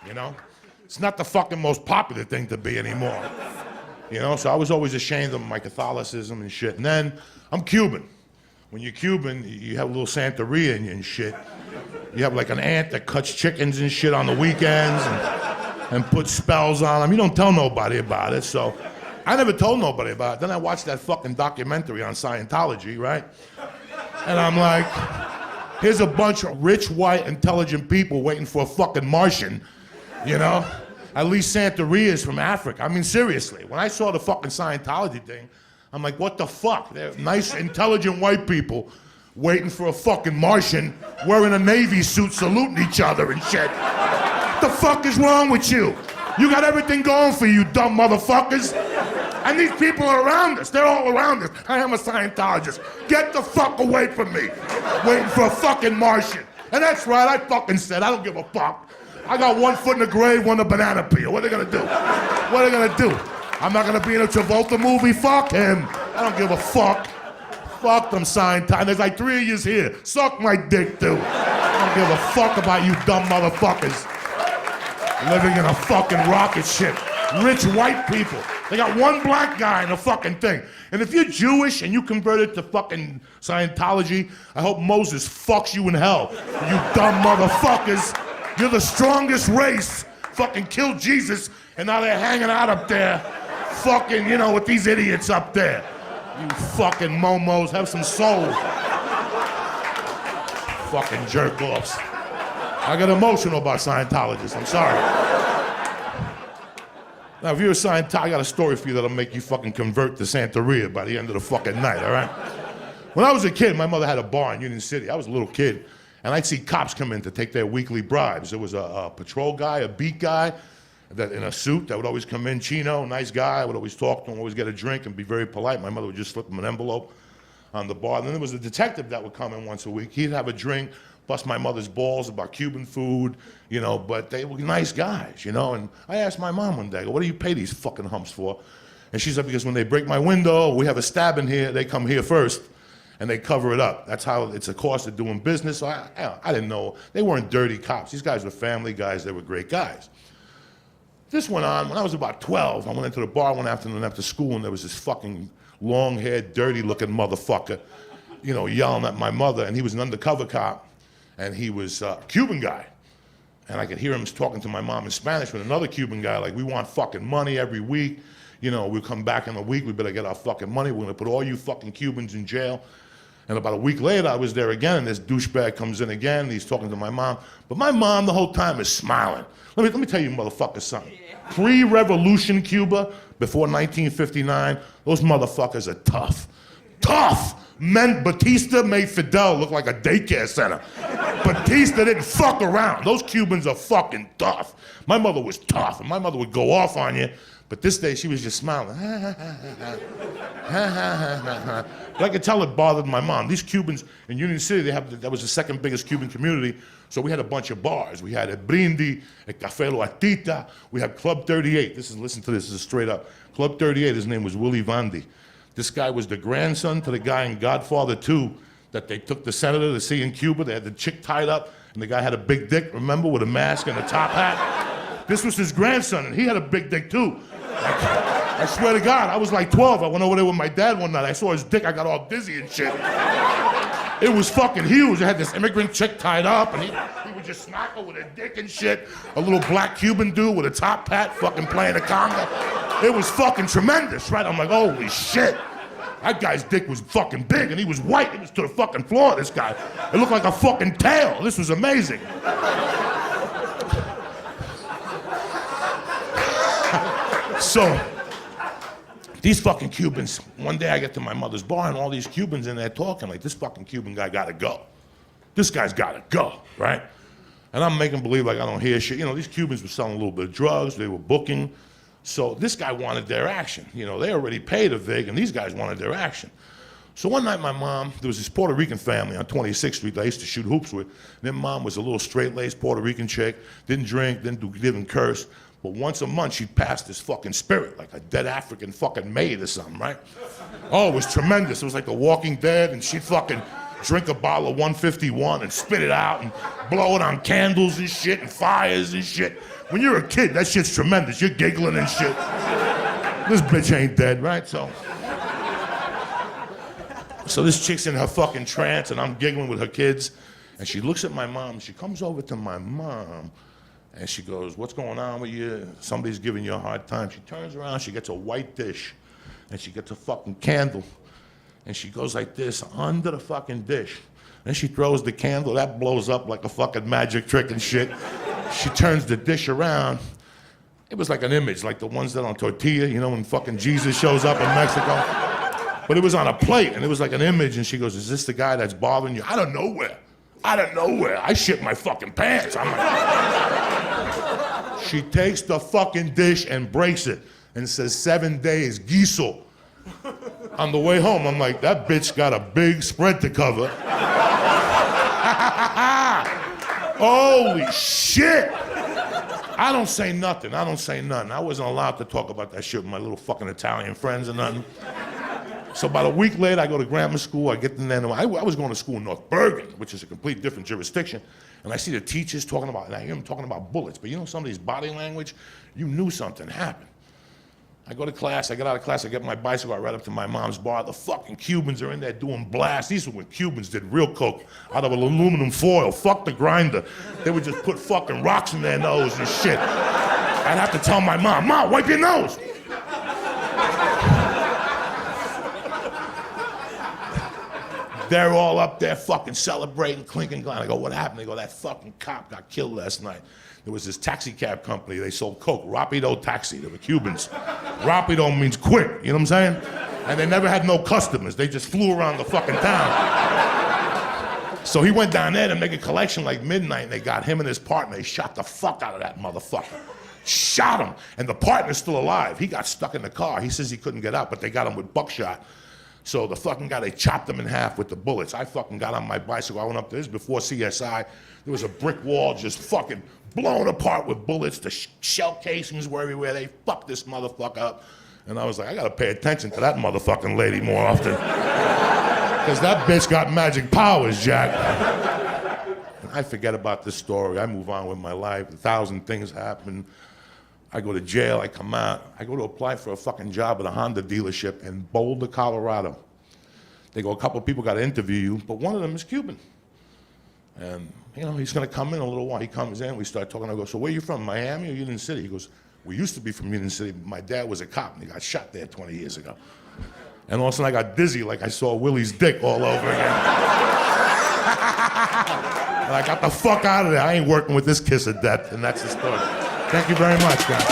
you know? It's not the fucking most popular thing to be anymore. You know, so I was always ashamed of my Catholicism and shit. And then, I'm Cuban. When you're Cuban, you have a little Santeria in you and shit. You have like an aunt that cuts chickens and shit on the weekends and puts spells on them. You don't tell nobody about it, so I never told nobody about it. Then I watched that fucking documentary on Scientology, right? And I'm like, here's a bunch of rich, white, intelligent people waiting for a fucking Martian, you know? At least Santeria is from Africa. I mean, seriously, when I saw the fucking Scientology thing, I'm like, what the fuck? They're nice, intelligent white people waiting for a fucking Martian wearing a Navy suit saluting each other and shit. What the fuck is wrong with you? You got everything going for you, dumb motherfuckers. And these people are around us. They're all around us. I am a Scientologist. Get the fuck away from me. Waiting for a fucking Martian. And that's right, I fucking said, I don't give a fuck. I got one foot in the grave, one in a banana peel. What are they gonna do? What are they gonna do? I'm not gonna be in a Travolta movie? Fuck him. I don't give a fuck. Fuck them Scientology. There's like 3 of yous here. Suck my dick, too. I don't give a fuck about you dumb motherfuckers. Living in a fucking rocket ship. Rich white people. They got one black guy in the fucking thing. And if you're Jewish and you converted to fucking Scientology, I hope Moses fucks you in hell. You dumb motherfuckers. You're the strongest race. Fucking killed Jesus, and now they're hanging out up there. Fucking, you know, with these idiots up there. You fucking momos, have some soul. Fucking jerk-offs. I get emotional about Scientologists, I'm sorry. Now, if you're a Scientologist, I got a story for you that'll make you fucking convert to Santeria by the end of the fucking night, all right? When I was a kid, my mother had a bar in Union City. I was a little kid, and I'd see cops come in to take their weekly bribes. There was a patrol guy, a beat guy, that in a suit that would always come in, Chino, nice guy, would always talk to him, always get a drink and be very polite. My mother would just slip him an envelope on the bar. And then there was a detective that would come in once a week. He'd have a drink, bust my mother's balls about Cuban food, you know, but they were nice guys, you know. And I asked my mom one day, what do you pay these fucking humps for? And she said, because when they break my window, we have a stab in here, they come here first and they cover it up. That's how it's a cost of doing business. So I didn't know. They weren't dirty cops. These guys were family guys. They were great guys. This went on when I was about 12. I went into the bar one afternoon after school, and there was this fucking long-haired, dirty-looking motherfucker, you know, yelling at my mother, and he was an undercover cop, and he was a Cuban guy. And I could hear him talking to my mom in Spanish with another Cuban guy, like, we want fucking money every week. You know, we'll come back in a week, we better get our fucking money. We're gonna put all you fucking Cubans in jail. And about a week later, I was there again, and this douchebag comes in again, and he's talking to my mom. But my mom the whole time is smiling. Let me tell you motherfuckers something. Pre-revolution Cuba, before 1959, those motherfuckers are tough. Tough! Batista made Fidel look like a daycare center. Batista didn't fuck around. Those Cubans are fucking tough. My mother was tough, and my mother would go off on you, but this day she was just smiling. But I could tell it bothered my mom. These Cubans in Union City, that was the second biggest Cuban community, so we had a bunch of bars. We had a Brindi, a Café Loatita, we had Club 38. Listen to this, this is straight up. Club 38, his name was Willy Vandy. This guy was the grandson to the guy in Godfather 2 that they took the senator to see in Cuba. They had the chick tied up, and the guy had a big dick, remember, with a mask and a top hat? This was his grandson, and he had a big dick too. I swear to God, I was like 12. I went over there with my dad one night. I saw his dick, I got all dizzy and shit. It was fucking huge. They had this immigrant chick tied up, and he would just smack her with a dick and shit. A little black Cuban dude with a top hat fucking playing a conga. It was fucking tremendous, right? I'm like, holy shit. That guy's dick was fucking big, and he was white. It was to the fucking floor, this guy. It looked like a fucking tail. This was amazing. So, these fucking Cubans, one day I get to my mother's bar and all these Cubans in there talking like, this fucking Cuban guy gotta go. This guy's gotta go, right? And I'm making believe like I don't hear shit. You know, these Cubans were selling a little bit of drugs, they were booking. So this guy wanted their action. You know, they already paid a vig and these guys wanted their action. So one night my mom, there was this Puerto Rican family on 26th Street that I used to shoot hoops with. Their mom was a little straight-laced Puerto Rican chick, didn't drink, didn't curse. But once a month, she'd pass this fucking spirit, like a dead African fucking maid or something, right? Oh, it was tremendous. It was like The Walking Dead, and she'd fucking drink a bottle of 151 and spit it out and blow it on candles and shit and fires and shit. When you're a kid, that shit's tremendous. You're giggling and shit. This bitch ain't dead, right? So this chick's in her fucking trance and I'm giggling with her kids. And she looks at my mom, she comes over to my mom and she goes, what's going on with you? Somebody's giving you a hard time. She turns around, she gets a white dish and she gets a fucking candle and she goes like this under the fucking dish. Then she throws the candle, that blows up like a fucking magic trick and shit. She turns the dish around. It was like an image, like the ones that on tortilla, you know, when fucking Jesus shows up in Mexico. But it was on a plate and it was like an image and she goes, is this the guy that's bothering you? Out of nowhere. I shit my fucking pants. I'm like, she takes the fucking dish and breaks it and says 7 days, guiso. On the way home, I'm like, that bitch got a big spread to cover. Holy shit. I don't say nothing. I wasn't allowed to talk about that shit with my little fucking Italian friends or nothing. So about a week later, I go to grammar school. I get in there. I was going to school in North Bergen, which is a complete different jurisdiction. And I see the teachers talking about, and I hear them talking about bullets. But you know somebody's body language? You knew something happened. I go to class. I get out of class. I get my bicycle. I ride up to my mom's bar. The fucking Cubans are in there doing blasts. These were when Cubans did real coke out of aluminum foil. Fuck the grinder. They would just put fucking rocks in their nose and shit. I'd have to tell my mom, Mom, wipe your nose. They're all up there fucking celebrating, clinking glass. I go, what happened? They go, that fucking cop got killed last night. There was this taxi cab company. They sold coke, Rapido Taxi. They were Cubans. Rapido means quick, you know what I'm saying? And they never had no customers. They just flew around the fucking town. So he went down there to make a collection like midnight, and they got him and his partner. They shot the fuck out of that motherfucker. Shot him. And the partner's still alive. He got stuck in the car. He says he couldn't get out, but they got him with buckshot. So the fucking guy, they chopped him in half with the bullets. I fucking got on my bicycle. I went up there. This was before CSI. There was a brick wall just fucking blown apart with bullets. The shell casings were everywhere. They fucked this motherfucker up. And I was like, I gotta pay attention to that motherfucking lady more often. Because that bitch got magic powers, Jack. And I forget about this story. I move on with my life. 1,000 things happen. I go to jail, I come out, I go to apply for a fucking job at a Honda dealership in Boulder, Colorado. They go, a couple of people got to interview you, but one of them is Cuban. And, you know, he's gonna come in a little while. He comes in, we start talking, I go, so where are you from, Miami or Union City? He goes, we used to be from Union City, but my dad was a cop and he got shot there 20 years ago. And all of a sudden I got dizzy like I saw Willie's dick all over again. And I got the fuck out of there. I ain't working with this kiss of death, and that's the story. Thank you very much, guys.